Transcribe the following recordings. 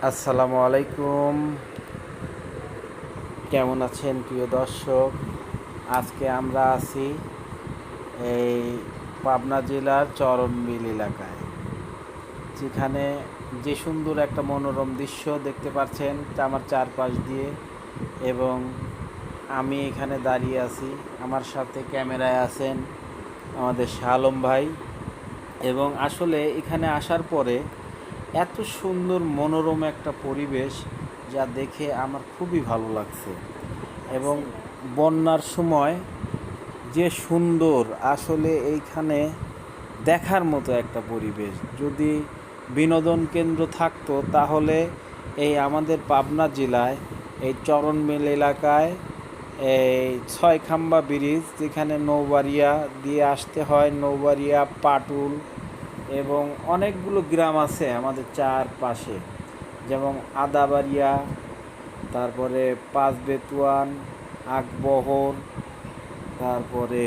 আসসালামু আলাইকুম। কেমন আছেন প্রিয় দর্শক? আজকে আমরা আছি এই পাবনা জেলার চরণবিল এলাকায়, যেখানে যে সুন্দর একটা মনোরম দৃশ্য দেখতে পাচ্ছেন আমার চারপাশ দিয়ে, এবং আমি এখানে দাঁড়িয়ে আছি। আমার সাথে ক্যামেরায় আছেন আমাদের শাহ আলম ভাই। এবং আসলে এখানে আসার পরে এত সুন্দর মনোরম একটা পরিবেশ, যা দেখে আমার খুবই ভালো লাগছে। এবং বন্যার সময় যে সুন্দর, আসলে এইখানে দেখার মতো একটা পরিবেশ। যদি বিনোদন কেন্দ্র থাকতো তাহলে এই আমাদের পাবনা জেলায় এই চরণমিল এলাকায় এই ছয়খাম্বা ব্রিজ, যেখানে নৌবাড়িয়া দিয়ে আসতে হয়, নৌবাড়িয়া, পাটুল এবং অনেকগুলো গ্রাম আছে আমাদের চারপাশে, যেমন আদাবাড়িয়া, তারপরে পাঁচবেতুয়ান, আকবহর, তারপরে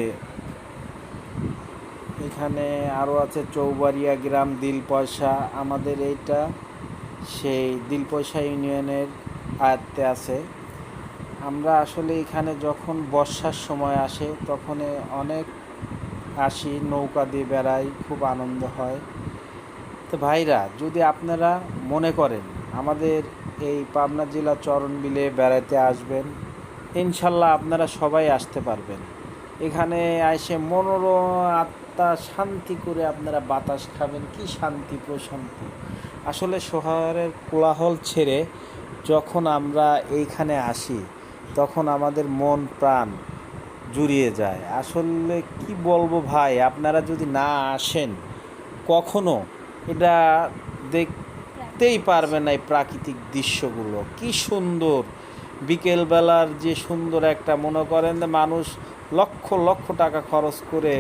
এখানে আরও আছে চৌবাড়িয়া গ্রাম, দিলপয়সা। আমাদের এইটা সেই দিলপয়সা ইউনিয়নের আয়ত্তে আছে। আমরা আসলে এখানে যখন বর্ষার সময় আসে তখন অনেক আসি, নৌকা দিয়ে বেড়াই, খুব আনন্দ হয়। তো ভাইরা, যদি আপনারা মনে করেন আমাদের এই পাবনা জেলা চরণবিলে বেড়াতে আসবেন, ইনশাল্লাহ আপনারা সবাই আসতে পারবেন। এখানে এসে মনোরম আত্মা শান্তি করে আপনারা বাতাস খাবেন, কি শান্তি প্রশান্তি। আসলে শহরের কোলাহল ছেড়ে যখন আমরা এইখানে আসি তখন আমাদের মন প্রাণ জুড়িয়ে যায়। আসলে কি বলবো ভাই, আপনারা যদি না আসেন কখনো, এটা দেখতেই পারবেন না। এই প্রাকৃতিক দৃশ্যগুলো কি সুন্দর, বিকেলবেলার যে সুন্দর একটা, মনে করেন যে মানুষ লক্ষ লক্ষ টাকা খরচ করে